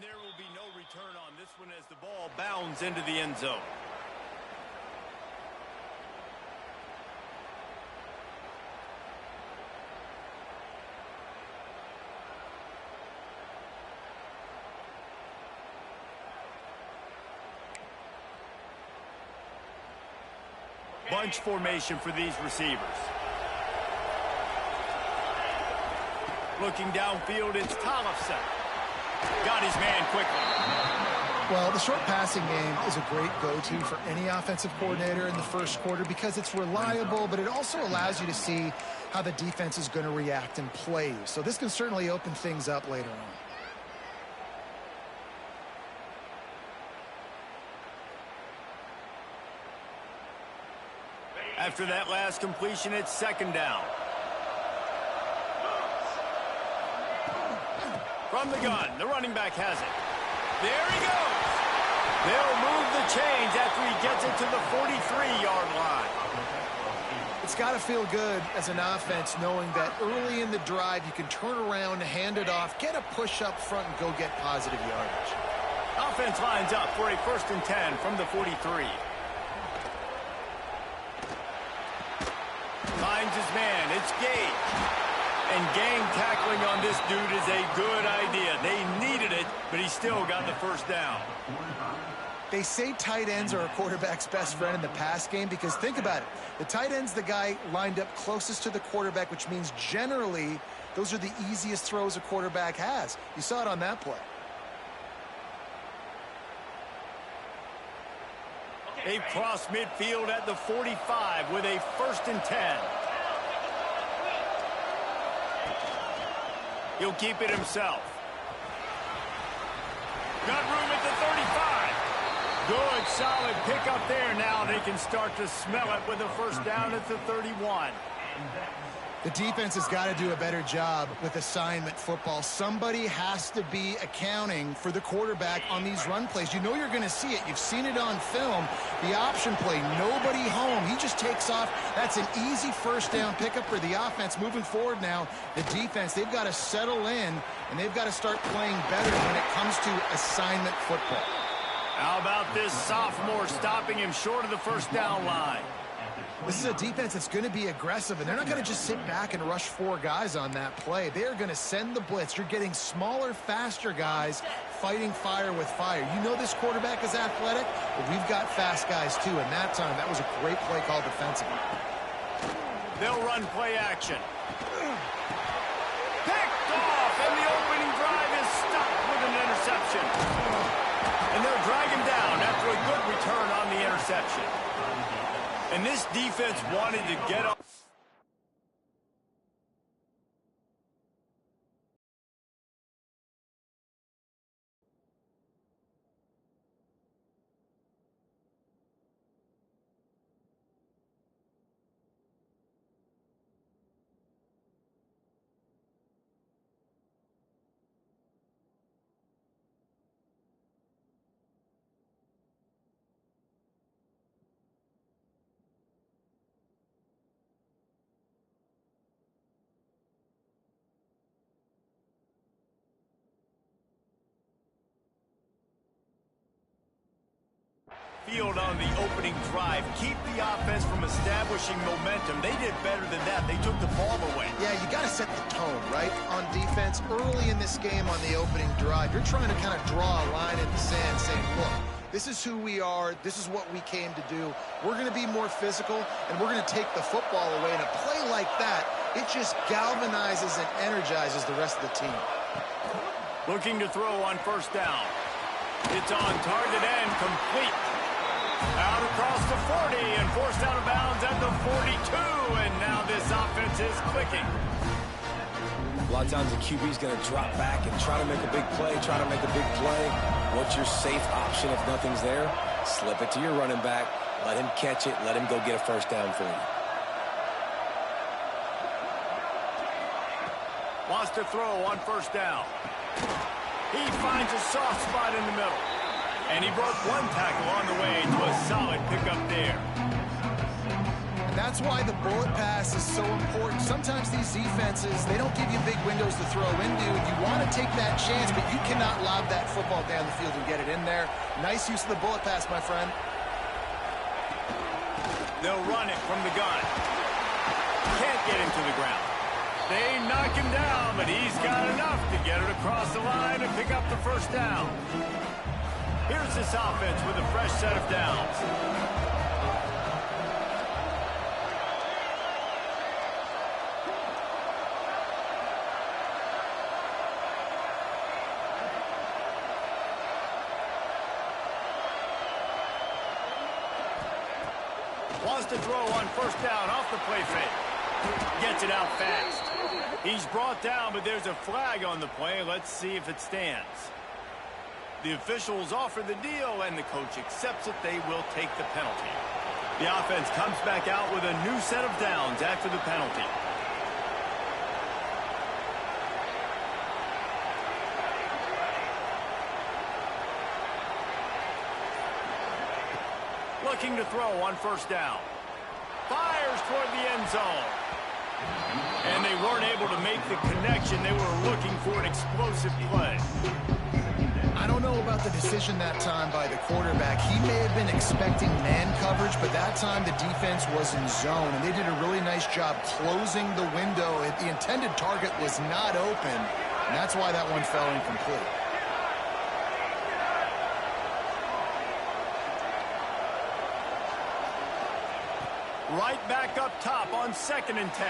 there will be no return on this one as the ball bounds into the end zone. Bunch formation for these receivers. Looking downfield, it's Tollefson. Got his man quickly. Well, the short passing game is a great go-to for any offensive coordinator in the first quarter because it's reliable, but it also allows you to see how the defense is going to react and play. So this can certainly open things up later on. After that last completion, it's second down. From the gun, the running back has it. There he goes. They'll move the chains after he gets it to the 43-yard line. It's got to feel good as an offense knowing that early in the drive you can turn around, hand it off, get a push up front, and go get positive yardage. Offense lines up for a 1st and 10 from the 43. Finds his man. It's Gage. And gang tackling on this dude is a good idea. They needed it, but he still got the first down. They say tight ends are a quarterback's best friend in the pass game because think about it. The tight end's the guy lined up closest to the quarterback, which means generally those are the easiest throws a quarterback has. You saw it on that play. They've crossed midfield at the 45 with a 1st and 10. He'll keep it himself. Got room at the 35. Good, solid pickup there. Now they can start to smell it with a 1st down at the 31. The defense has got to do a better job with assignment football. Somebody has to be accounting for the quarterback on these run plays. You know you're going to see it. You've seen it on film. The option play, nobody home. He just takes off. That's an easy 1st down pickup for the offense. Moving forward now, the defense, they've got to settle in, and they've got to start playing better when it comes to assignment football. How about this sophomore stopping him short of the 1st down line? This is a defense that's going to be aggressive, and they're not going to just sit back and rush 4 guys on that play. They're going to send the blitz. You're getting smaller, faster guys fighting fire with fire. You know this quarterback is athletic, but we've got fast guys too, and that time that was a great play call defensively. They'll run play action. Picked off, and the opening drive is stopped with an interception. And they'll drag him down after a good return on the interception. And this defense wanted to get up. Field on the opening drive. Keep the offense from establishing momentum. They did better than that. They took the ball away. Yeah, you got to set the tone, right, on defense. Early in this game on the opening drive, you're trying to kind of draw a line in the sand saying, look, this is who we are. This is what we came to do. We're going to be more physical, and we're going to take the football away. And a play like that, it just galvanizes and energizes the rest of the team. Looking to throw on 1st down. It's on target and complete. Out across the 40 and forced out of bounds at the 42. And now this offense is clicking. A lot of times the QB is going to drop back and try to make a big play, What's your safe option if nothing's there? Slip it to your running back. Let him catch it. Let him go get a 1st down for you. Wants to throw on 1st down. He finds a soft spot in the middle. And he broke 1 tackle on the way to a solid pickup there. And That's why the bullet pass is so important. Sometimes these defenses, they don't give you big windows to throw into. You want to take that chance, but you cannot lob that football down the field and get it in there. Nice use of the bullet pass, my friend. They'll run it from the gun. Can't get him to the ground. They knock him down, but he's got enough to get it across the line and pick up the first down. Here's this offense with a fresh set of downs. Wants to throw on first down off the play fake. Gets it out fast. He's brought down, but there's a flag on the play. Let's see if it stands. The officials offer the deal, and the coach accepts it. They will take the penalty. The offense comes back out with a new set of downs after the penalty. Looking to throw on first down. Fires toward the end zone. And they weren't able to make the connection. They were looking for an explosive play. I don't know about the decision that time by the quarterback. He may have been expecting man coverage, but that time the defense was in zone, and they did a really nice job closing the window. The intended target was not open, and that's why that one fell incomplete. Right back up top on 2nd and 10.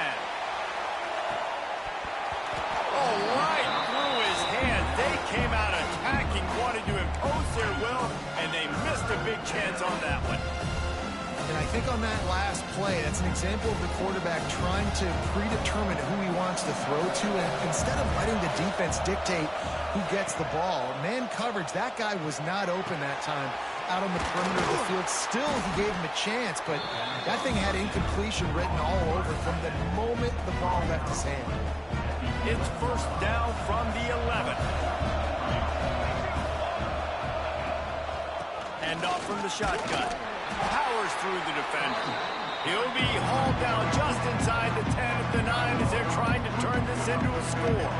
Oh, right through his hand. They came out attacking, wanted to impose their will, and they missed a big chance on that one. And I think on that last play, that's an example of the quarterback trying to predetermine who he wants to throw to, and instead of letting the defense dictate who gets the ball, man coverage, that guy was not open that time out on the perimeter of the field. Still, he gave him a chance, but that thing had incompletion written all over from the moment the ball left his hand. It's first down from the 11. Handoff from the shotgun. Powers through the defender. He'll be hauled down just inside the 10 at the 9 as they're trying to turn this into a score.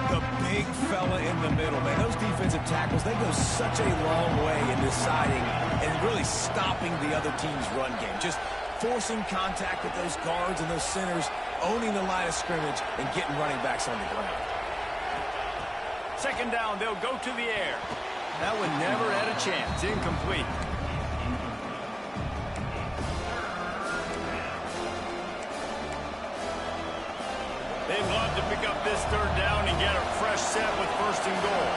The big fella in the middle, man. Those defensive tackles, they go such a long way in deciding and really stopping the other team's run game. Just forcing contact with those guards and those centers, owning the line of scrimmage, and getting running backs on the ground. 2nd down, they'll go to the air. That one never had a chance. Incomplete. They'd love to pick up this 3rd down and get a fresh set with 1st and goal.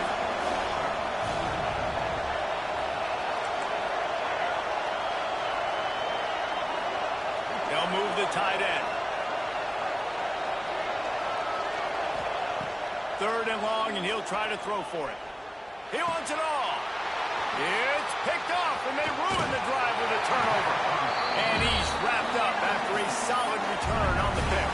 They'll move the tight end. 3rd and long, and he'll try to throw for it. He wants it all. It's picked off, and they ruin the drive with a turnover. And he's wrapped up after a solid return on the pick.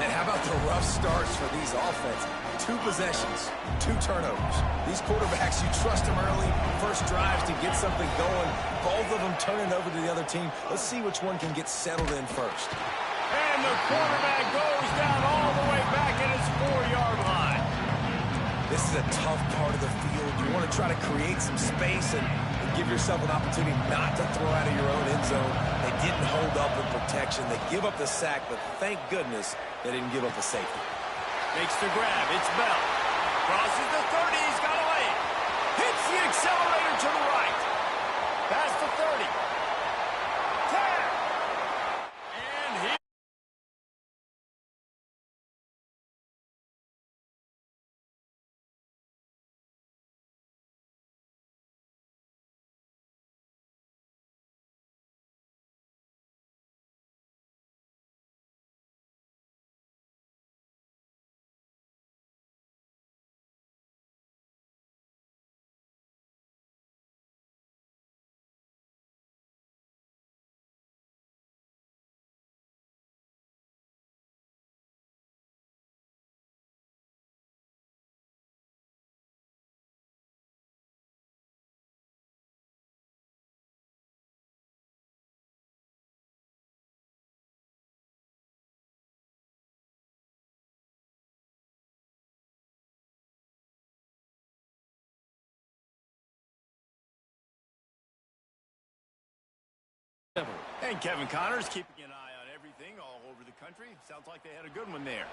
And how about the rough starts for these offenses? 2 possessions, 2 turnovers. These quarterbacks, you trust them early, first drives to get something going. Both of them turning over to the other team. Let's see which one can get settled in first. And the quarterback goes down all the way back at his 4-yard line. This is a tough part of the field. You want to try to create some space and give yourself an opportunity not to throw out of your own end zone. They didn't hold up in protection. They give up the sack, but thank goodness they didn't give up the safety. Makes the grab. It's Bell. Crosses the 30. He's got a lane. Hits the accelerator to the right. Past the 30. And Kevin Connors keeping an eye on everything all over the country. Sounds like they had a good one there.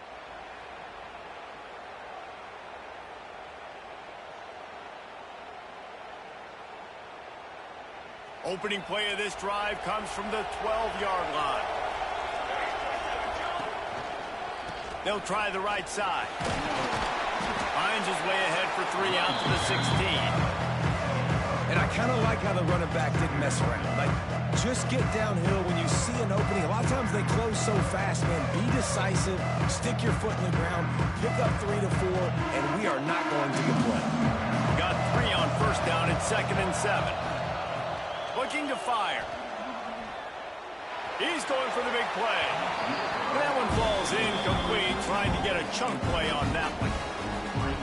Opening play of this drive comes from the 12-yard line. They'll try the right side. Finds his way ahead for 3 out to the 16. And I kind of like how the running back didn't mess around. Like, just get downhill when you see an opening. A lot of times they close so fast, man. Be decisive, stick your foot in the ground, pick up 3 to 4, and we are not going to complain. Got 3 on first down at 2nd and 7. Looking to fire. He's going for the big play. That one falls incomplete, trying to get a chunk play on that one.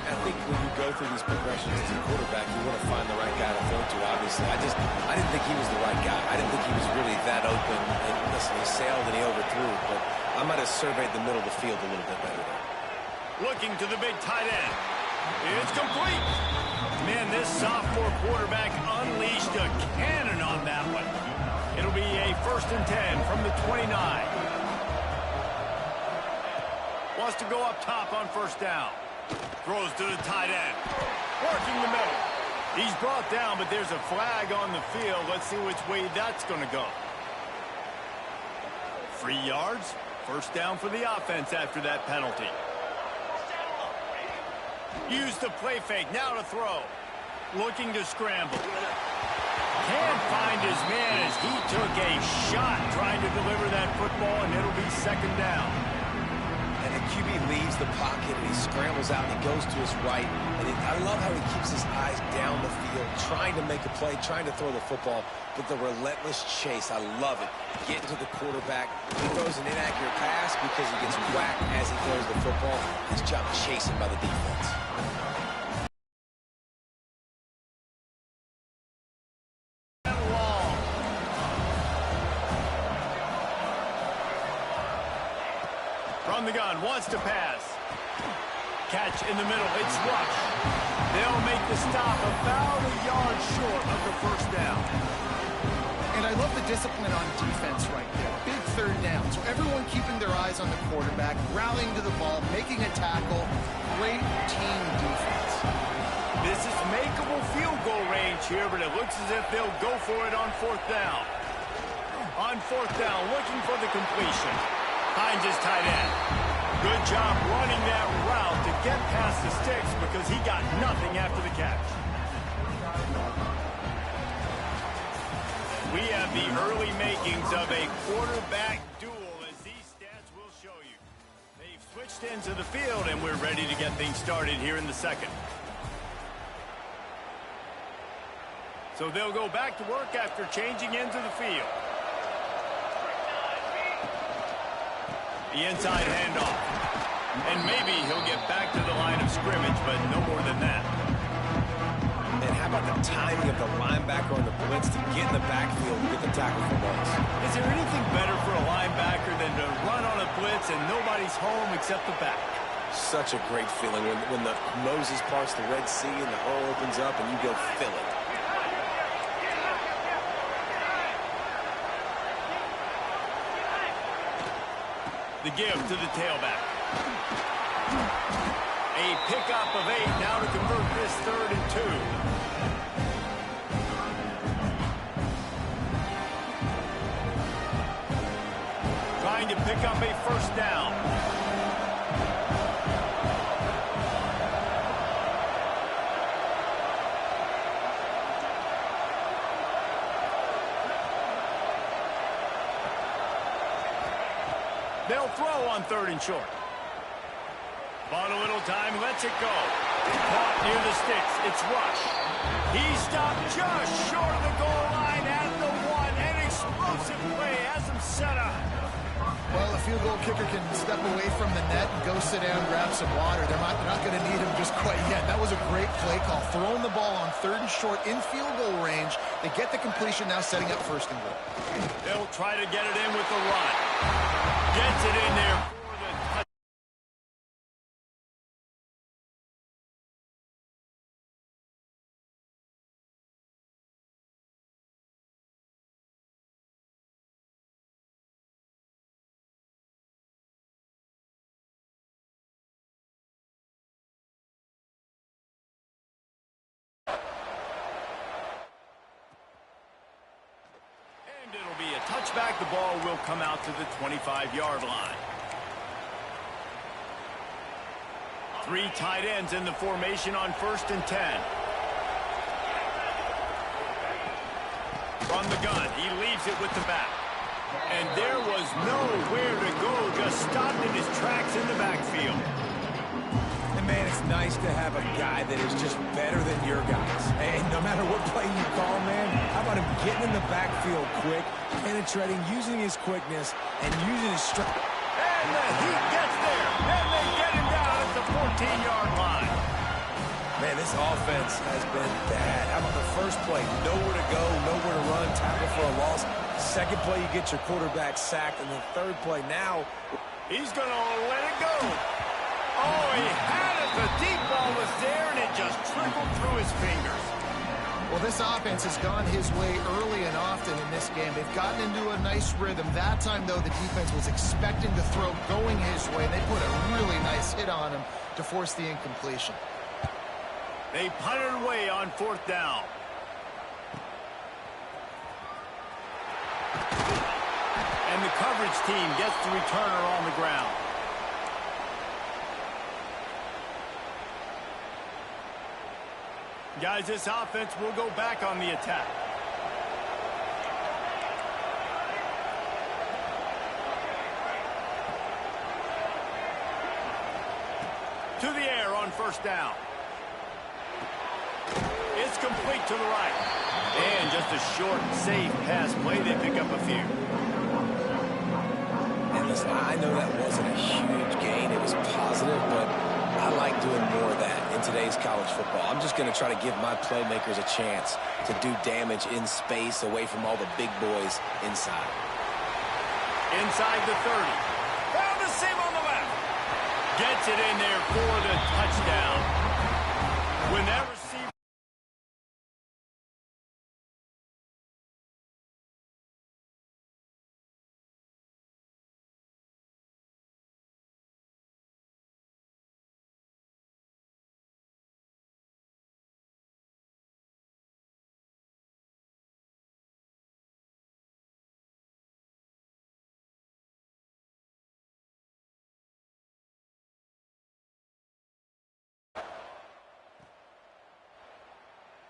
I think when you go through these progressions as a quarterback, you want to find the right guy to throw to, obviously. I didn't think he was the right guy. I didn't think he was really that open. And listen, he sailed and he overthrew, but I might have surveyed the middle of the field a little bit better there. Looking to the big tight end. It's complete. Man, this sophomore quarterback unleashed a cannon on that one. It'll be a 1st and 10 from the 29. Wants to go up top on first down. Throws to the tight end. Working the middle. He's brought down, but there's a flag on the field. Let's see which way that's going to go. 3 yards. First down for the offense after that penalty. Use the play fake. Now to throw. Looking to scramble. Can't find his man as he took a shot trying to deliver that football, and it'll be 2nd down. And the QB leaves the pocket, and he scrambles out, and he goes to his right. And I love how he keeps his eyes down the field, trying to make a play, trying to throw the football, but the relentless chase, I love it. Getting to the quarterback. He throws an inaccurate pass because he gets whacked as he throws the football. His job chasing by the defense. From the gun, wants to pass. Catch in the middle, it's Rush. They'll make the stop about a yard short of the first down. And I love the discipline on defense right there. Big 3rd down. So everyone keeping their eyes on the quarterback, rallying to the ball, making a tackle. Great team defense. This is makeable field goal range here, but it looks as if they'll go for it on 4th down. On 4th down, looking for the completion. Finds his tight end. Good job running that route to get past the sticks because he got nothing after the catch. We have the early makings of a quarterback duel, as these stats will show you. They've switched into the field, and we're ready to get things started here in the 2nd. So they'll go back to work after changing into the field. The inside handoff. And maybe he'll get back to the line of scrimmage, but no more than that. And how about the timing of the linebacker on the blitz to get in the backfield and get the tackle for loss? Is there anything better for a linebacker than to run on a blitz and nobody's home except the back? Such a great feeling when the Moses parts the Red Sea and the hole opens up and you go fill it. The give to the tailback. A pickup of 8 now to convert this 3rd and 2. Trying to pick up a first down. They'll throw on 3rd and short. Bought a little time, lets it go. Caught near the sticks, it's Rush. He stopped just short of the goal line at the 1. An explosive play has him set up. Well, a field goal kicker can step away from the net and go sit down, grab some water. They're not going to need him just quite yet. That was a great play call. Throwing the ball on 3rd and short in field goal range. They get the completion, now setting up 1st and goal. They'll try to get it in with the run. Gets it in there. touchback, the ball will come out to the 25-yard line. 3 tight ends in the formation on 1st and 10. From the gun, he leaves it with the back. And there was nowhere to go, just stopped in his tracks in the backfield. And man, it's nice to have a guy that is just better than your guys. And no matter what play you call, man, how about him getting in the backfield quick, penetrating, using his quickness, and using his strength. And the heat gets there, and they get him down at the 14-yard line. Man, this offense has been bad. How about the first play? Nowhere to go, nowhere to run, tackle for a loss. Second play, you get your quarterback sacked. And the third play now, he's going to let it go. Oh, he had it. The deep ball was there, and it just trickled through his fingers. Well, this offense has gone his way early and often in this game. They've gotten into a nice rhythm. That time, though, the defense was expecting the throw going his way. They put a really nice hit on him to force the incompletion. They punted away on 4th down. And the coverage team gets the returner on the ground. Guys, this offense will go back on the attack. To the air on 1st down. It's complete to the right. And just a short, safe pass play. They pick up a few. and listen, I know that wasn't a huge gain. It was positive, but I like doing more of that in today's college football. I'm just going to try to give my playmakers a chance to do damage in space away from all the big boys inside. Inside the 30. Found the seam on the left. Gets it in there for the touchdown. When that receiver...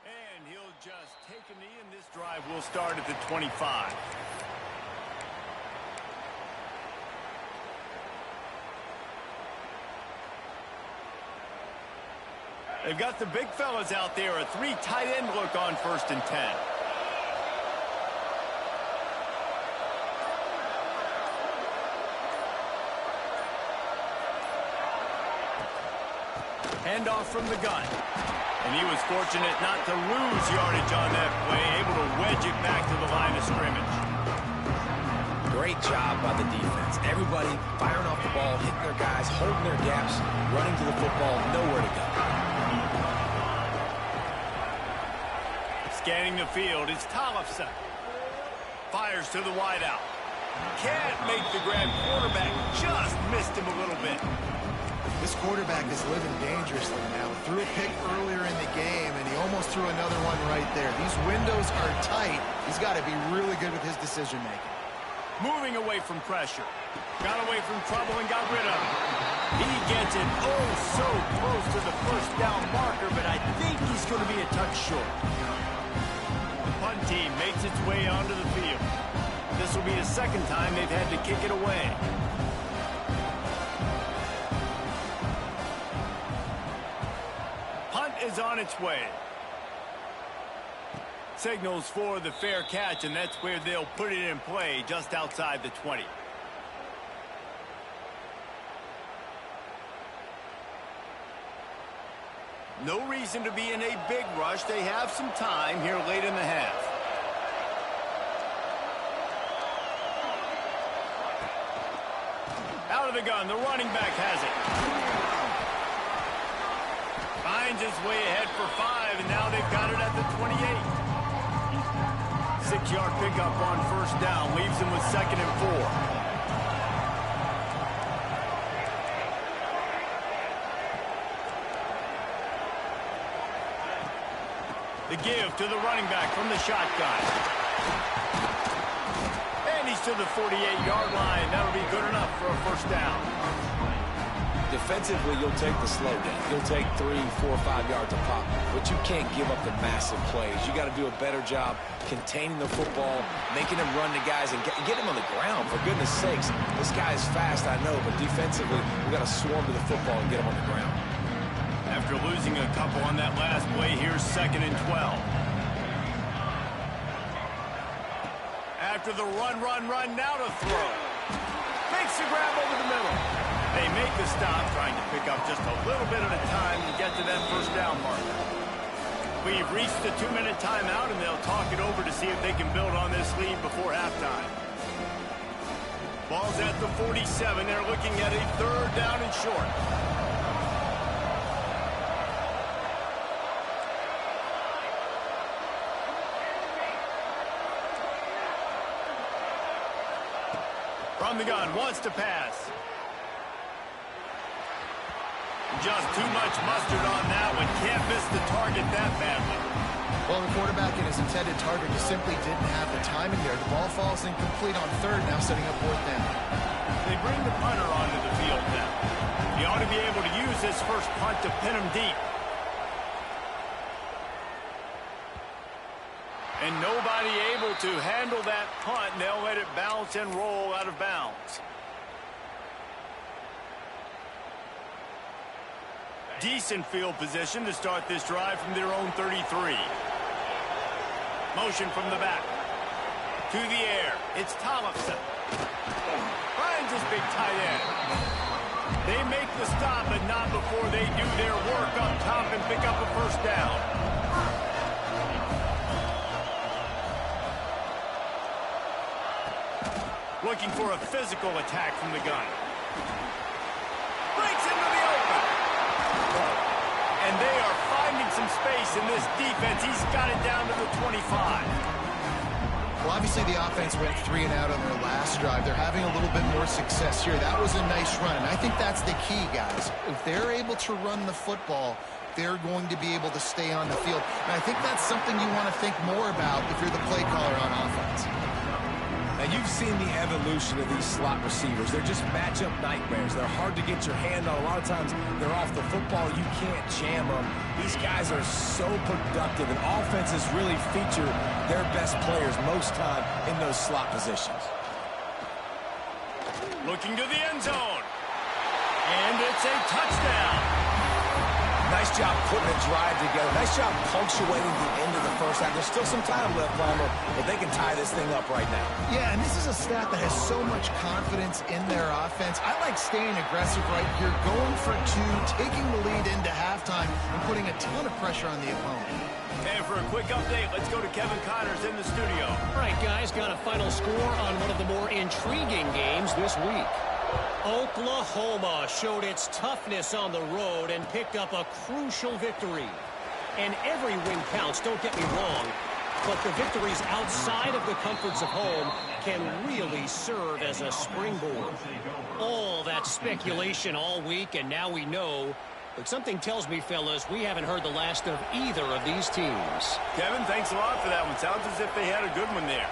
And he'll just take a knee, and this drive will start at the 25. They've got the big fellas out there, a 3 tight end look on 1st and 10. Handoff from the gun. And he was fortunate not to lose yardage on that play, able to wedge it back to the line of scrimmage. Great job by the defense. Everybody firing off the ball, hitting their guys, holding their gaps, running to the football, nowhere to go. Scanning the field, it's Tollefson. Fires to the wideout. Can't make the grab. Quarterback just missed him a little bit. This quarterback is living dangerously now. Threw a pick earlier in the game, and he almost threw another one right there. These windows are tight. He's got to be really good with his decision-making. Moving away from pressure. Got away from trouble and got rid of it. He gets it oh so close to the 1st down marker, but I think he's going to be a touch short. The punt team makes its way onto the field. This will be the 2nd time they've had to kick it away. Is on its way. Signals for the fair catch, and that's where they'll put it in play, just outside the 20. No reason to be in a big rush. They have some time here late in the half. Out of the gun, the running back has it. Finds his way ahead for 5, and now they've got it at the 28. 6-yard pickup on 1st down, leaves him with 2nd and 4. The give to the running back from the shotgun. And he He's to the 48-yard line. That'll be good enough for a first down. Defensively, you'll take the slow down. You'll take 3, 4, 5 yards a pop, but you can't give up the massive plays. You got to do a better job containing the football, making him run to guys, and get him on the ground. For goodness sakes, this guy is fast, I know, but defensively, we got to swarm to the football and get him on the ground. After losing a couple on that last play, here's 2nd and 12. After the run, now to throw. Makes the grab over the middle. They make the stop, trying to pick up just a little bit at a time to get to that first down mark. We've reached the 2-minute timeout, and they'll talk it over to see if they can build on this lead before halftime. Ball's at the 47. They're looking at a 3rd down and short. From the gun, wants to pass. Just too much mustard on that one. Can't miss the target that badly. Well, the quarterback and his intended target just simply didn't have the timing there. The ball falls incomplete on 3rd, now setting up 4th down. They bring the punter onto the field now. He ought to be able to use this first punt to pin him deep. And nobody able to handle that punt, and they'll let it bounce and roll out of bounds. Decent field position to start this drive from their own 33. Motion from the back. To the air. It's Tollefson. Finds his big tight end. They make the stop, but not before they do their work up top and pick up a first down. Looking for a physical attack from the gun. Breaks into the open. And they are finding some space in this defense. He's got it down to the 25. Well, obviously the offense went 3 and out on their last drive. They're having a little bit more success here. That was a nice run, and I think that's the key, guys. If they're able to run the football, they're going to be able to stay on the field. And I think that's something you want to think more about if you're the play caller on offense. Now, you've seen the evolution of these slot receivers. They're just matchup nightmares. They're hard to get your hand on. A lot of times, they're off the football. You can't jam them. These guys are so productive, and offenses really feature their best players most time in those slot positions. Looking to the end zone. And it's a touchdown. Nice job putting a drive together. Nice job punctuating the end of the first half. There's still some time left, Palmer, but they can tie this thing up right now. Yeah, and this is a staff that has so much confidence in their offense. I like staying aggressive right here, going for 2, taking the lead into halftime, and putting a ton of pressure on the opponent. And for a quick update, let's go to Kevin Connors in the studio. All right, guys, got a final score on one of the more intriguing games this week. Oklahoma showed its toughness on the road and picked up a crucial victory. And every win counts, don't get me wrong, but the victories outside of the comforts of home can really serve as a springboard. All that speculation all week, and now we know. But something tells me, fellas, we haven't heard the last of either of these teams. Kevin, thanks a lot for that one. Sounds as if they had a good one there.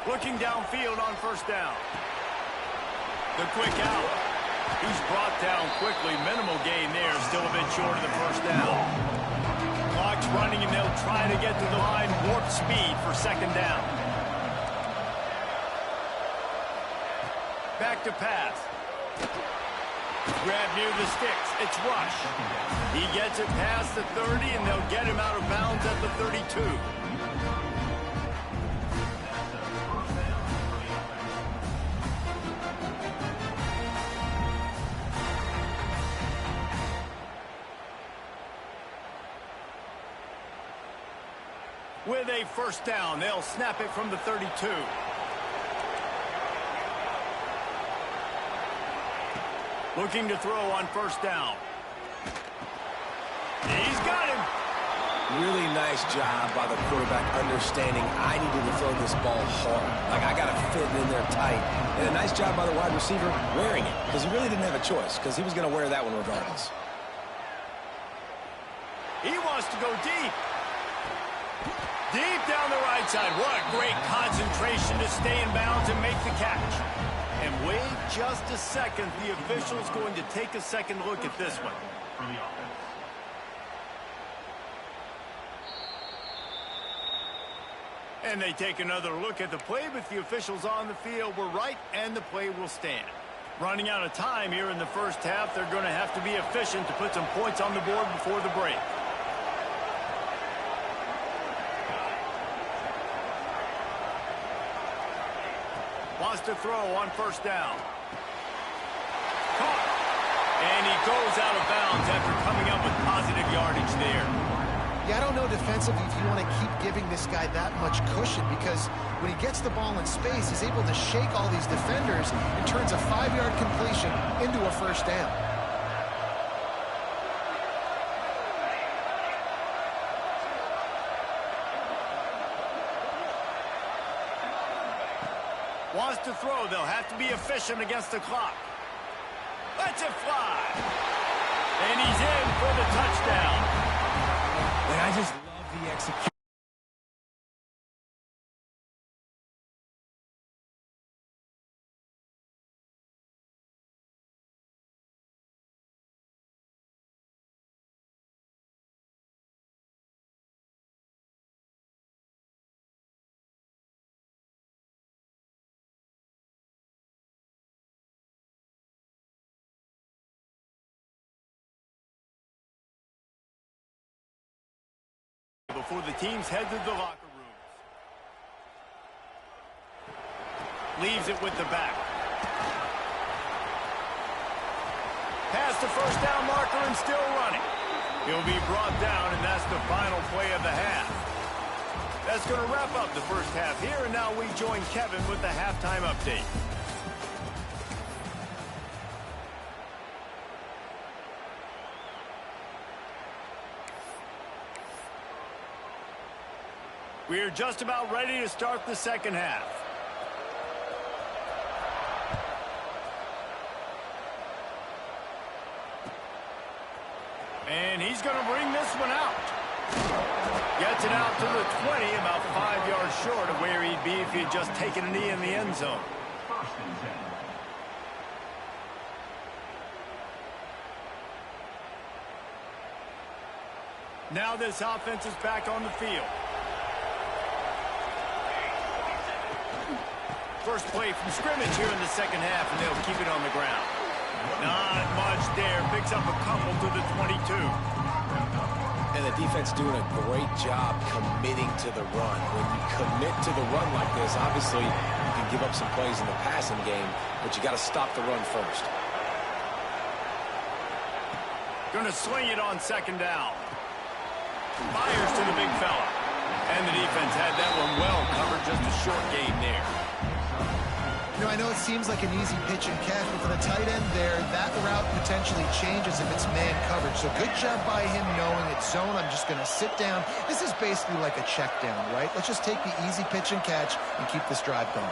Looking downfield on first down. The quick out. He's brought down quickly. Minimal gain there. Still a bit short of the first down. Clock's running, and they'll try to get to the line. Warp speed for 2nd down. Back to pass. Grab near the sticks. It's Rush. He gets it past the 30, and they'll get him out of bounds at the 32. With a first down, they'll snap it from the 32. Looking to throw on first down. He's got him. Really nice job by the quarterback understanding I needed to throw this ball hard. Like, I got to fit it in there tight. And a nice job by the wide receiver wearing it, because he really didn't have a choice, because he was going to wear that one regardless. He wants to go deep. Deep down the right side. What great concentration to stay in bounds and make the catch. And wait just a second. The official's going to take a second look at this one. And they take another look at the play, but the officials on the field were right, and the play will stand. Running out of time here in the first half, they're going to have to be efficient to put some points on the board before the break. Wants to throw on first down. Caught. And he goes out of bounds after coming up with positive yardage there. Yeah, I don't know defensively if you want to keep giving this guy that much cushion, because when he gets the ball in space, he's able to shake all these defenders and turns a 5-yard completion into a first down. Wants to throw. They'll have to be efficient against the clock. Lets it fly. And he's in for the touchdown. And I just love the execution. Before the teams head to the locker rooms. Leaves it with the back. Past the first down marker and still running. He'll be brought down, and that's the final play of the half. That's going to wrap up the first half here, and now we join Kevin with the halftime update. We are just about ready to start the second half. And he's going to bring this one out. Gets it out to the 20, about 5 yards short of where he'd be if he had just taken a knee in the end zone. Now this offense is back on the field. First play from scrimmage here in the second half, and they'll keep it on the ground. Not much there. Picks up a couple to the 22. And the defense doing a great job committing to the run. When you commit to the run like this, obviously you can give up some plays in the passing game, but you got to stop the run first. Going to swing it on second down. Fires to the big fella. And the defense had that one well covered. Just a short gain there. You know, I know it seems like an easy pitch and catch, but for the tight end there, that route potentially changes if it's man coverage. So good job by him knowing it's zone. I'm just going to sit down. This is basically like a check down, right? Let's just take the easy pitch and catch and keep this drive going.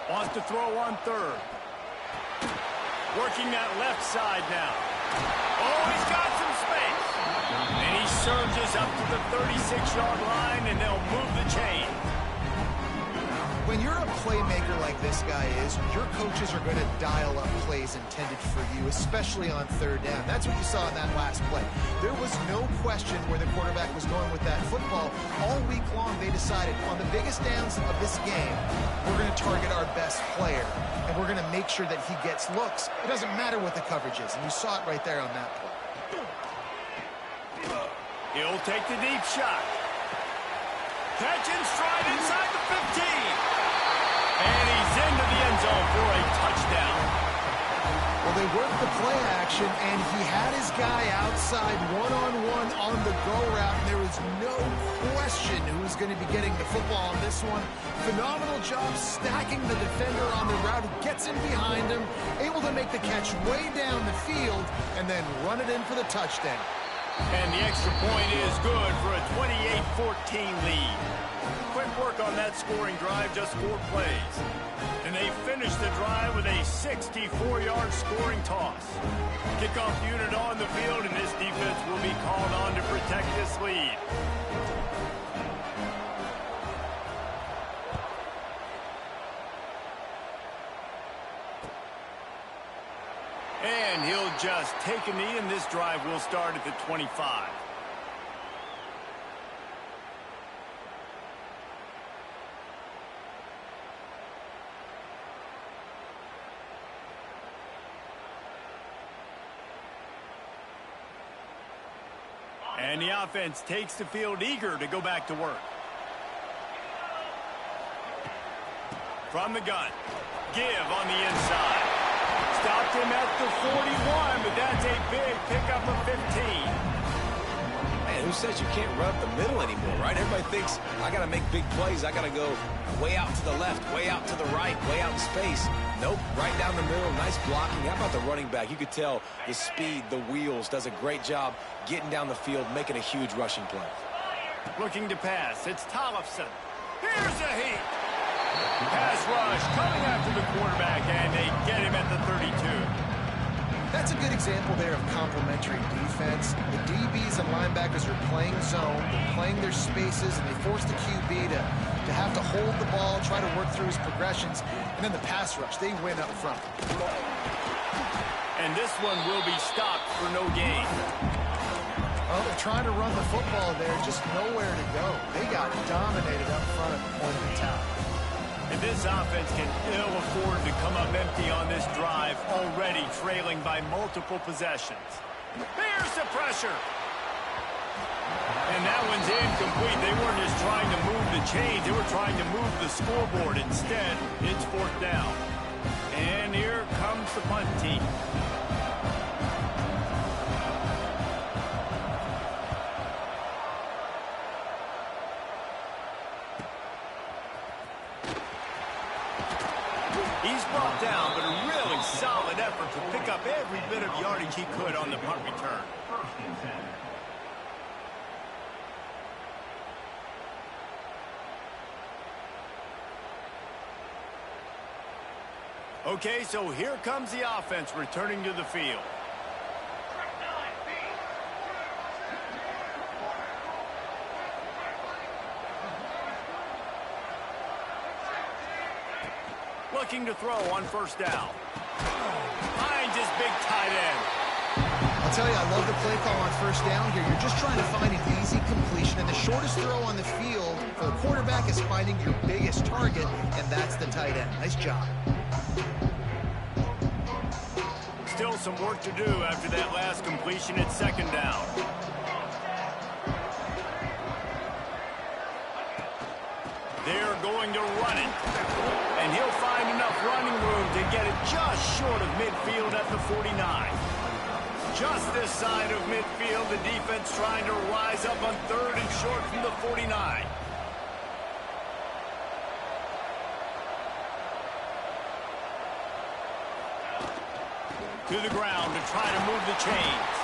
Wants to throw on third. Working that left side now. Oh, he's got some space. And he surges up to the 36-yard line, and they'll move the chain. When you're a playmaker like this guy is, your coaches are going to dial up plays intended for you, especially on third down. That's what you saw in that last play. There was no question where the quarterback was going with that football. All week long, they decided on the biggest downs of this game, we're going to target our best player, and we're going to make sure that he gets looks. It doesn't matter what the coverage is, and you saw it right there on that play. He'll take the deep shot. Catch and stride inside the 15. And he's into the end zone for a touchdown. Well, they worked the play action, and he had his guy outside one-on-one on the go route, and there was no question who was going to be getting the football on this one. Phenomenal job stacking the defender on the route, who gets in behind him, able to make the catch way down the field, and then run it in for the touchdown. And the extra point is good for a 28-14 lead. Quick work on that scoring drive, just 4 plays. And they finish the drive with a 64-yard scoring toss. Kickoff unit on the field, and this defense will be called on to protect this lead. And he'll just take a knee, and this drive will start at the 25. And the offense takes the field eager to go back to work. From the gun. Give on the inside. Stopped him at the 41, but that's a big pickup of 15. Man, who says you can't run up the middle anymore, right? Everybody thinks, I got to make big plays. I got to go way out to the left, way out to the right, way out in space. Nope, right down the middle. Nice blocking. How about the running back? You could tell the speed, the wheels, does a great job getting down the field, making a huge rushing play. Looking to pass. It's Tollefson. Here's a heat. Pass rush coming after the quarterback, and they get him at the 32. That's a good example there of complementary defense. The DBs and linebackers are playing zone, they're playing their spaces, and they force the QB to have to hold the ball, try to work through his progressions, and then the pass rush, they win up front. And this one will be stopped for no gain. Well, they're trying to run the football there, just nowhere to go. They got dominated up front at the point of attack. And this offense can ill afford to come up empty on this drive, already trailing by multiple possessions. There's the pressure. And that one's incomplete. They weren't just trying to move the chains. They were trying to move the scoreboard. Instead, it's 4th down. And here comes the punt team. He's brought down, but a really solid effort to pick up every bit of yardage he could on the punt return. Okay, so here comes the offense returning to the field. Looking to throw on 1st down. Finds his big tight end. I'll tell you, I love the play call on 1st down here. You're just trying to find an easy completion, and the shortest throw on the field for the quarterback is finding your biggest target, and that's the tight end. Nice job. Still some work to do after that last completion at 2nd down. They're going to run it. And he'll find enough running room to get it just short of midfield at the 49. Just this side of midfield, the defense trying to rise up on 3rd and short from the 49. To the ground to try to move the chains.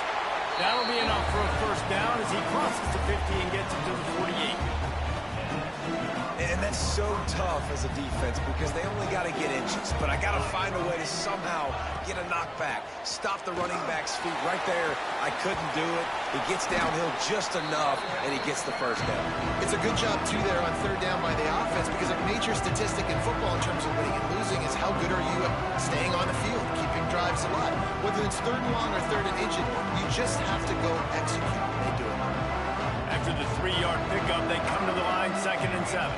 That'll be enough for a 1st down as he crosses the 50 and gets it to the 48. And that's so tough as a defense because they only got to get inches. But I got to find a way to somehow get a knockback, stop the running back's feet right there. I couldn't do it. He gets downhill just enough, and he gets the 1st down. It's a good job, too, there on 3rd down by the offense because a major statistic in football in terms of winning and losing is how good are you at staying on the field, keeping drives alive. Whether it's 3rd and long or 3rd and inches, you just have to go execute. They do it. After the 3-yard pickup, they come to the line 2nd and 7.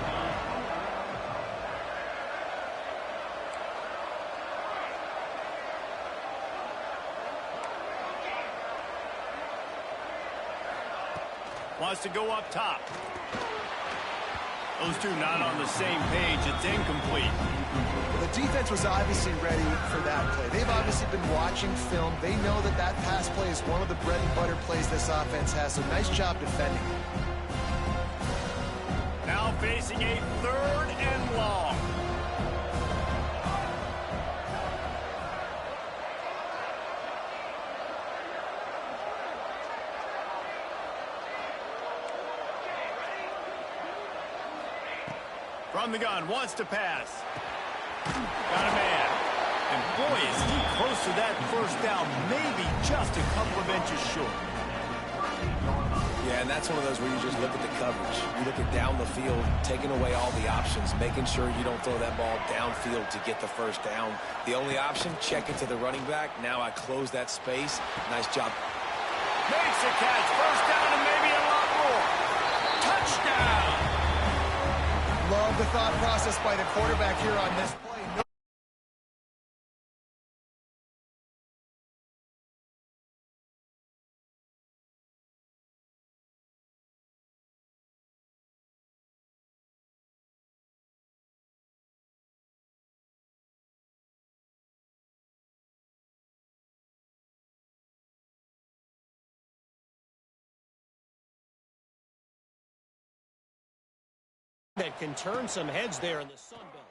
Wants to go up top. Those two not on the same page. It's incomplete. The defense was obviously ready for that play. They've obviously been watching film. They know that that pass play is one of the bread and butter plays this offense has, so nice job defending. Now facing a 3rd and long. From the gun, wants to pass. Got a man. And boy, is he close to that first down, maybe just a couple of inches short. Yeah, and that's one of those where you just look at the coverage. You look at down the field, taking away all the options, making sure you don't throw that ball downfield to get the first down. The only option, check it to the running back. Now I close that space. Nice job. Makes a catch. First down and maybe a lot more. Touchdown! Love the thought process by the quarterback here on this play. That can turn some heads there in the Sun Belt.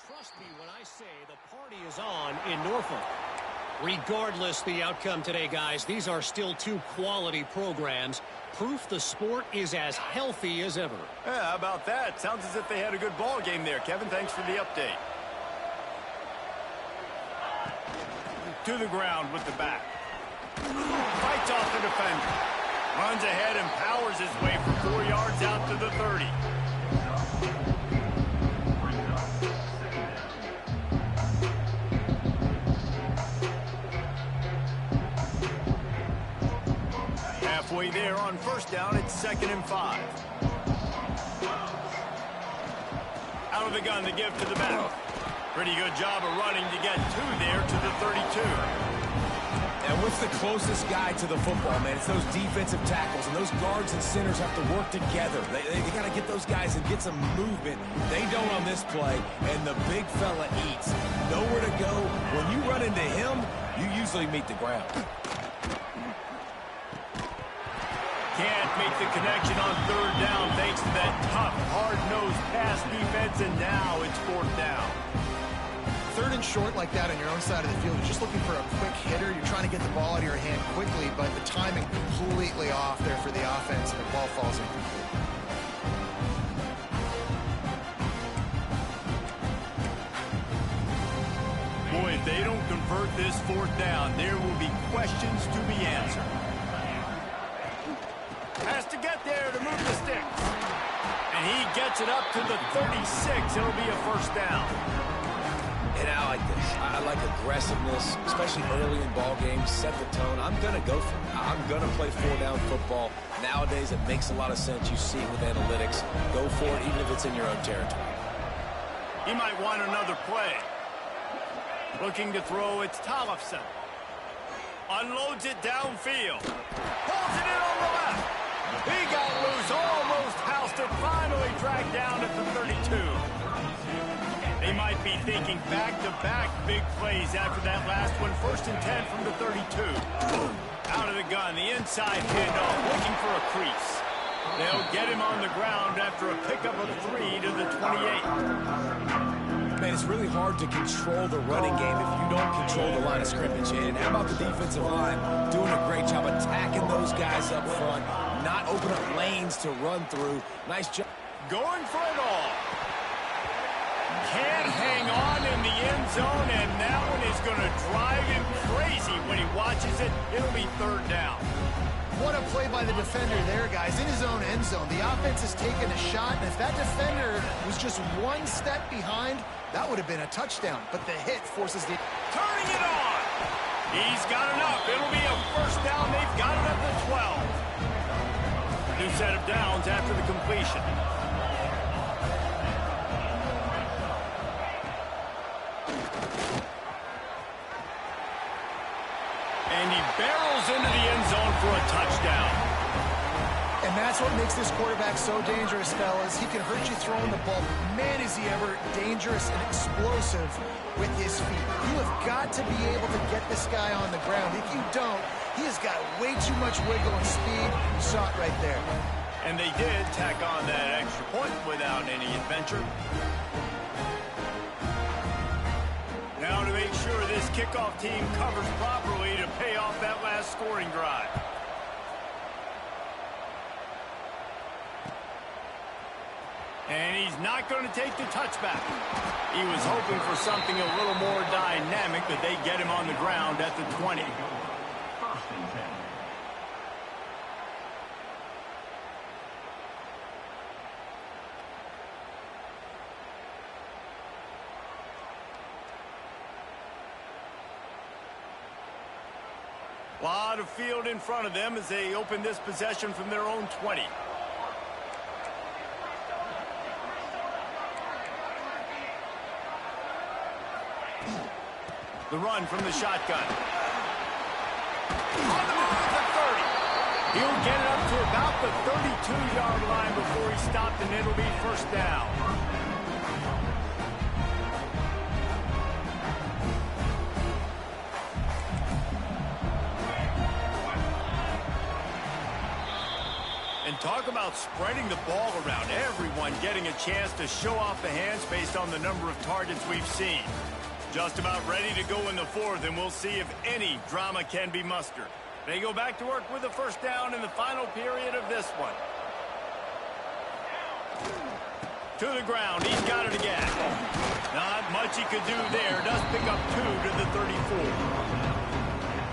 Trust me when I say the party is on in Norfolk. Regardless the outcome today, guys, these are still two quality programs. Proof the sport is as healthy as ever. Yeah, how about that? Sounds as if they had a good ball game there. Kevin, thanks for the update. To the ground with the back. Fights off the defender. Runs ahead and powers his way for 4 yards out to the 30. Halfway there on first down, it's 2nd and 5. Out of the gun to give to the back. Pretty good job of running to get 2 there to the 32. And what's the closest guy to the football, man? It's those defensive tackles, and those guards and centers have to work together. They got to get those guys and get some movement. They don't on this play, and the big fella eats. Nowhere to go. When you run into him, you usually meet the ground. Can't make the connection on 3rd down thanks to that tough, hard-nosed pass defense, and now it's 4th down. 3rd and short like that on your own side of the field, you're just looking for a quick hitter. You're trying to get the ball out of your hand quickly, but the timing completely off there for the offense, and the ball falls incomplete. Boy, if they don't convert this 4th down, there will be questions to be answered. Has to get there to move the sticks. And he gets it up to the 36. It'll be a first down. And I like this. I like aggressiveness, especially early in ball games. Set the tone. I'm going to go for it. I'm going to play 4-down football. Nowadays, it makes a lot of sense. You see it with analytics. Go for it, even if it's in your own territory. He might want another play. Looking to throw, it's Tollefson. Unloads it downfield. Pulls it in on the left. He got loose, almost housed it, finally dragged down at the 32. They might be thinking back-to-back big plays after that last one. 1st and 10 from the 32. Out of the gun, the inside handoff, looking for a crease. They'll get him on the ground after a pickup of 3 to the 28. Man, it's really hard to control the running game if you don't control the line of scrimmage. And how about the defensive line doing a great job attacking those guys up front, not open up lanes to run through. Nice job. Going for it all. Can't hang on in the end zone, and that one is going to drive him crazy when he watches it. It'll be 3rd down. What a play by the defender there, guys, in his own end zone. The offense has taken a shot, and if that defender was just 1 step behind, that would have been a touchdown. But the hit forces the... Turning it on. He's got enough. It'll be a first down. They've got it up to 12. New set of downs after the completion. And he barrels into the end zone for a touchdown. And that's what makes this quarterback so dangerous, fellas. He can hurt you throwing the ball. Man, is he ever dangerous and explosive with his feet. You have got to be able to get this guy on the ground. If you don't, he has got way too much wiggle and speed. You saw it right there. And they did tack on that extra point without any adventure. Now to make sure this kickoff team covers properly to pay off that last scoring drive. And he's not going to take the touchback. He was hoping for something a little more dynamic, but they get him on the ground at the 20. A lot of field in front of them as they open this possession from their own 20. The run from the shotgun. On the move at 30. He'll get it up to about the 32-yard line before he stopped, and it'll be first down. And talk about spreading the ball around. Everyone getting a chance to show off the hands based on the number of targets we've seen. Just about ready to go in the fourth, and we'll see if any drama can be mustered. They go back to work with the first down in the final period of this one. To the ground. He's got it again. Not much he could do there. Does pick up 2 to the 34.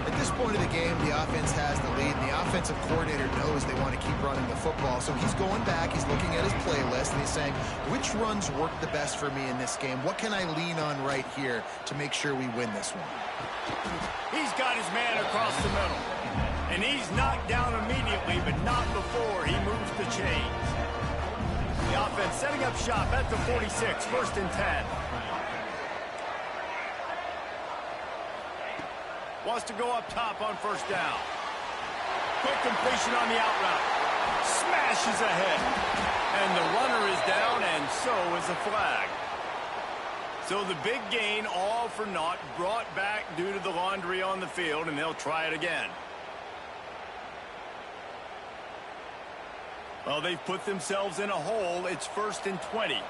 At this point of the game, the offense has the lead, and the offensive coordinator knows they want to keep running the football. So he's going back, he's looking at his playlist, and he's saying, which runs work the best for me in this game? What can I lean on right here to make sure we win this one? He's got his man across the middle. And he's knocked down immediately, but not before he moves the chains. The offense setting up shop at the 46, first and 10. Wants to go up top on first down. Quick completion on the out route. Smashes ahead. And the runner is down, and so is the flag. So the big gain, all for naught, brought back due to the laundry on the field, and they'll try it again. Well, they've put themselves in a hole. It's first and 20.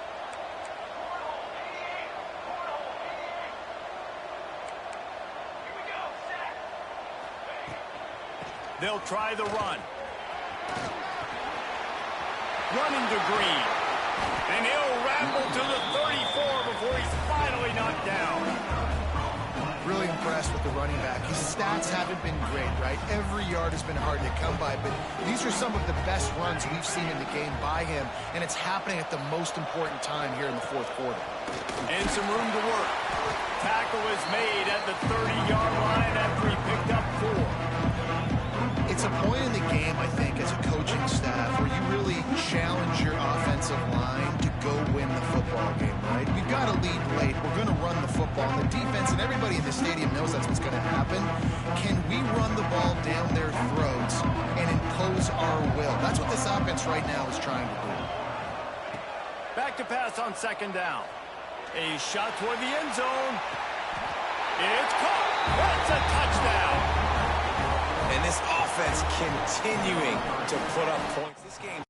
They'll try the run. Running to Green. And he'll ramble to the 34 before he's finally knocked down. Really impressed with the running back. His stats haven't been great, right? Every yard has been hard to come by, but these are some of the best runs we've seen in the game by him, and it's happening at the most important time here in the fourth quarter. And some room to work. Tackle is made at the 30-yard line after he picked up 4. It's a point in the game, I think, as a coaching staff where you really challenge your offensive line to go win the football game, right? We've got to lead late. We're going to run the football. And the defense and everybody in the stadium knows that's what's going to happen. Can we run the ball down their throats and impose our will? That's what this offense right now is trying to do. Back to pass on second down. A shot toward the end zone. It's caught. That's a touchdown. And this offense continuing to put up points. This game.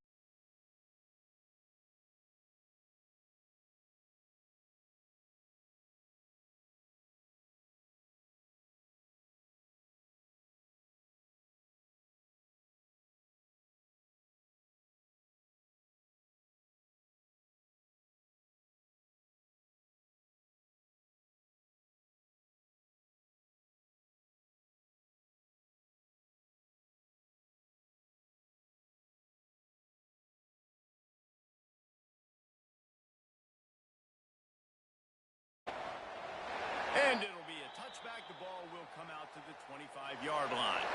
And it'll be a touchback. The ball will come out to the 25-yard line.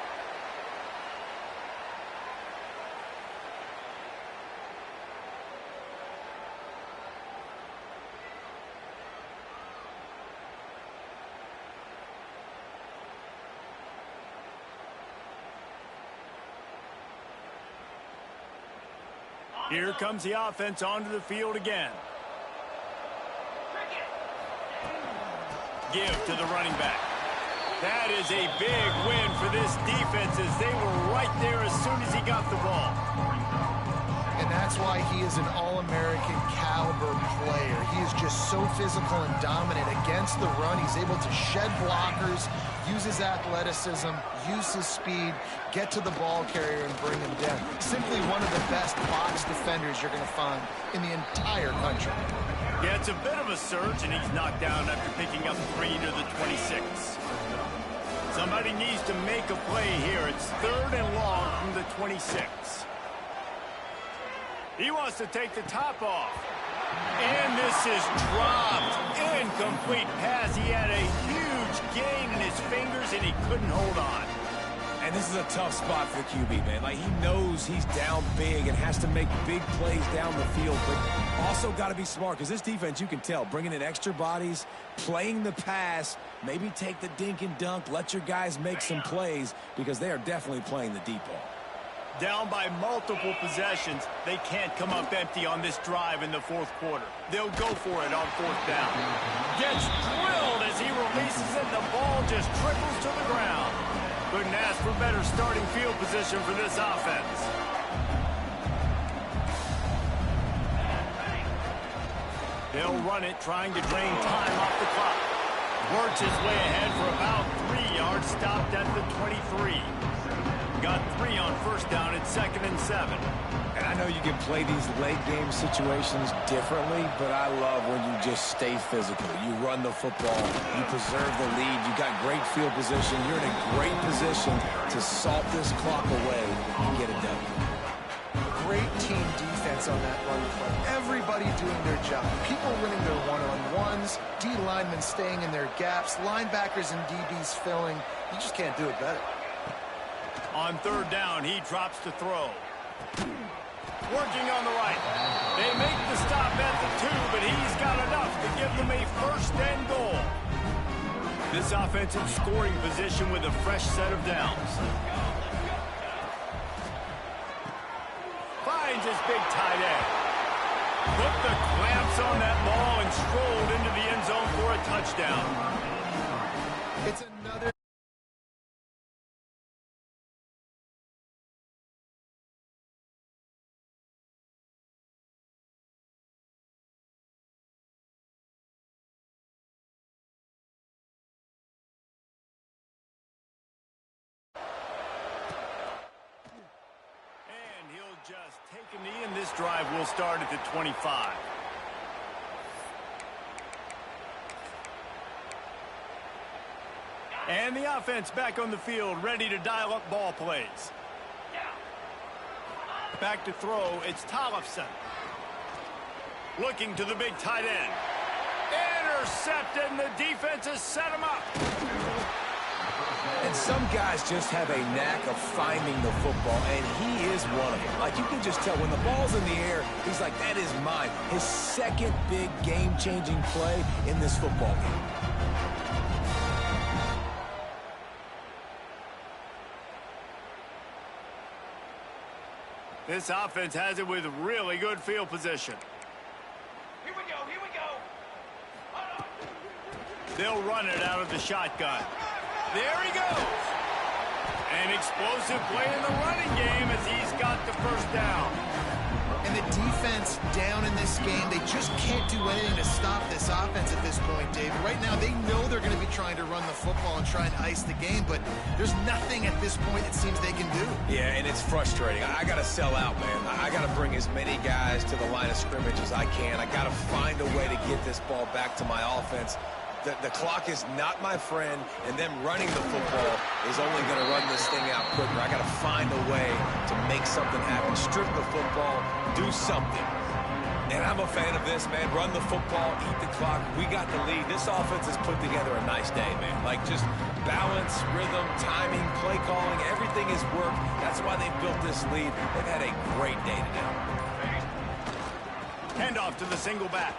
Here comes the offense onto the field again. Give to the running back. That is a big win for this defense as they were right there as soon as he got the ball. And And that's why he is an All-American caliber player. He is just so physical and dominant against the run. He's able to shed blockers, use his athleticism, use his speed, get to the ball carrier and bring him down. Simply one of the best box defenders you're going to find in the entire country. Yeah, it's a bit of a surge, and he's knocked down after picking up 3 to the 26. Somebody needs to make a play here. It's 3rd and long from the 26. He wants to take the top off. And this is dropped. Incomplete pass. He had a huge gain in his fingers, and he couldn't hold on. And this is a tough spot for the QB, man. Like, he knows he's down big and has to make big plays down the field, but also got to be smart, because this defense, you can tell, bringing in extra bodies, playing the pass, maybe take the dink and dunk, let your guys make some plays, because they are definitely playing the deep ball. Down by multiple possessions, they can't come up empty on this drive in the 4th quarter. They'll go for it on 4th down. Gets drilled as he releases it. The ball just trickles to the ground. Couldn't ask for better starting field position for this offense. They'll run it, trying to drain time off the clock. Works his way ahead for about 3 yards, stopped at the 23. Got 3 on 1st down at 2nd and 7. And I know you can play these late game situations differently, but I love when you just stay physical. You run the football, you preserve the lead, you got great field position, you're in a great position to salt this clock away and get it done. Great team defense on that run play. Everybody doing their job. People winning their one-on-ones, D linemen staying in their gaps, linebackers and DBs filling. You just can't do it better. On 3rd down, he drops to throw. Working on the right. They make the stop at the 2, but he's got enough to give them a 1st and goal. This offensive scoring position with a fresh set of downs. Finds his big tight end. Put the clamps on that ball and strolled into the end zone for a touchdown. It's another... Just take a knee, and this drive will start at the 25. And the offense back on the field, ready to dial up ball plays. Back to throw, it's Tollefson. Looking to the big tight end. Intercepted, and the defense has set him up. And some guys just have a knack of finding the football, and he is one of them. Like, you can just tell when the ball's in the air, he's like, that is mine. His 2nd big game-changing play in this football game. This offense has it with really good field position. Here we go, here we go. They'll run it out of the shotgun. There he goes. An explosive play in the running game as he's got the 1st down. And the defense down in this game, they just can't do anything to stop this offense at this point, David. Right now, they know they're going to be trying to run the football and try and ice the game, but there's nothing at this point it seems they can do. Yeah, and it's frustrating. I got to sell out, man. I got to bring as many guys to the line of scrimmage as I can. I got to find a way to get this ball back to my offense. The clock is not my friend, and them running the football is only going to run this thing out quicker. I got to find a way to make something happen. Strip the football, do something. And I'm a fan of this, man. Run the football, eat the clock. We got the lead. This offense has put together a nice day, man. Like, just balance, rhythm, timing, play calling, everything has worked. That's why they built this lead. They've had a great day today. Handoff to the single back.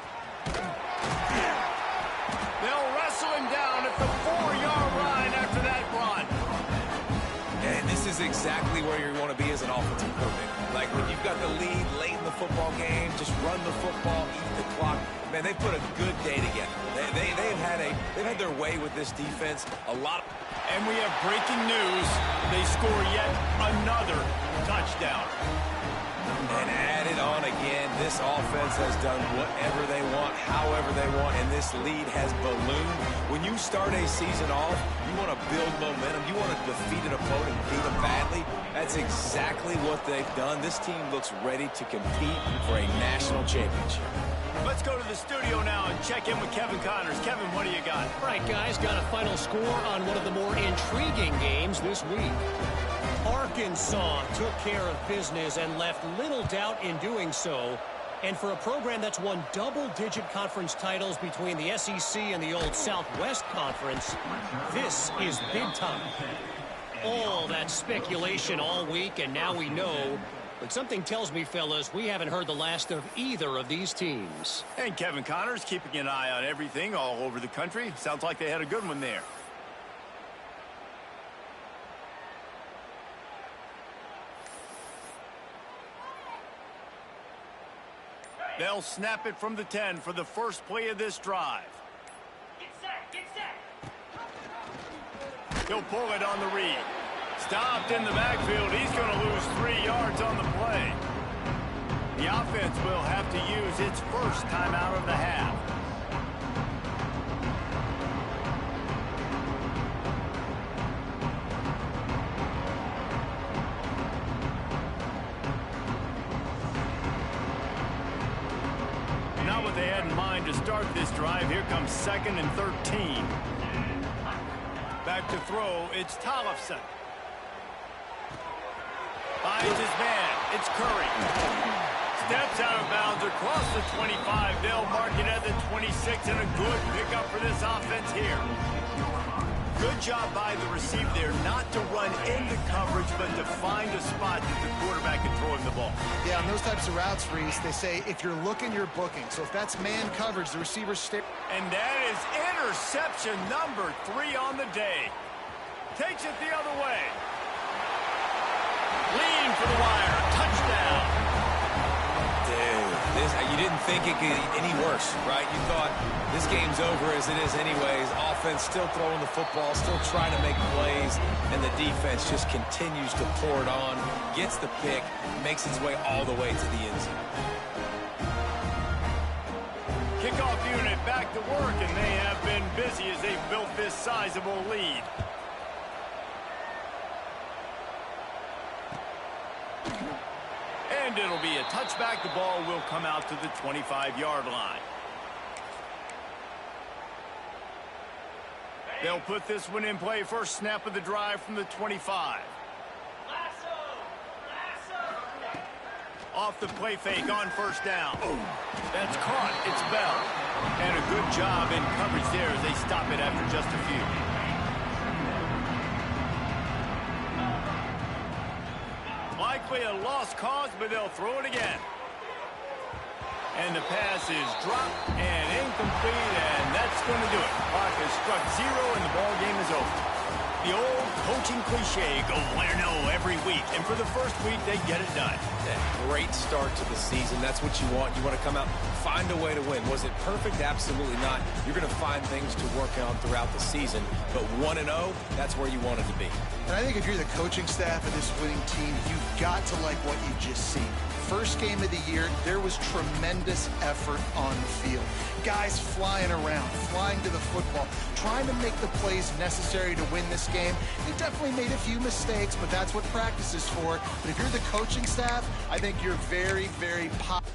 They'll wrestle him down at the 4-yard line after that run. And this is exactly where you want to be as an offensive coordinator. Like, when you've got the lead late in the football game, just run the football, eat the clock. Man, they've put a good day together. They've had their way with this defense. And we have breaking news. They score yet another touchdown. And add it on again. This offense has done whatever they want, however they want, and this lead has ballooned. When you start a season off, you want to build momentum. You want to defeat an opponent, beat them badly. That's exactly what they've done. This team looks ready to compete for a national championship. Let's go to the studio now and check in with Kevin Connors. Kevin, what do you got? All right, guys, got a final score on one of the more intriguing games this week. Arkansas took care of business and left little doubt in doing so. And for a program that's won double-digit conference titles between the SEC and the old Southwest Conference, this is big time. All that speculation all week, and now we know. But something tells me, fellas, we haven't heard the last of either of these teams. And Kevin Connors keeping an eye on everything all over the country. Sounds like they had a good one there. They'll snap it from the 10 for the first play of this drive. Get set, get set. He'll pull it on the read. Stopped in the backfield. He's going to lose 3 yards on the play. The offense will have to use its first timeout of the half. Not what they had in mind to start this drive. Here comes 2nd and 13. Back to throw. It's Tollefson. Finds his man. It's Curry. Steps out of bounds across the 25. They'll mark it at the 26, and a good pickup for this offense here. Good job by the receiver there, not to run into coverage, but to find a spot that the quarterback can throw him the ball. Yeah, on those types of routes, Reese, they say if you're looking, you're booking. So if that's man coverage, the receiver stay. And that is interception number 3 on the day. Takes it the other way. Lean for the wire. Touchdown. Dude, you didn't think it could get any worse, right? You thought this game's over as it is anyways. Offense still throwing the football, still trying to make plays, and the defense just continues to pour it on, gets the pick, makes its way all the way to the end zone. Kickoff unit back to work, and they have been busy as they've built this sizable lead. And it'll be a touchback. The ball will come out to the 25-yard line. They'll put this one in play. First snap of the drive from the 25. Off the play fake on first down. That's caught. It's Bell. And a good job in coverage there as they stop it after just a few. Likely a lost cause, but they'll throw it again. And the pass is dropped and incomplete, and that's going to do it. Clock has struck 0, and the ball game is over. The old coaching cliche, go win or no every week. And for the first week, they get it done. Yeah, great start to the season. That's what you want. You want to come out, find a way to win. Was it perfect? Absolutely not. You're going to find things to work on throughout the season. But 1-0, that's where you want it to be. And I think if you're the coaching staff of this winning team, you've got to like what you've just seen. First game of the year, there was tremendous effort on the field. Guys flying around, flying to the football, trying to make the plays necessary to win this game. They definitely made a few mistakes, but that's what practice is for. But if you're the coaching staff, I think you're very, very positive.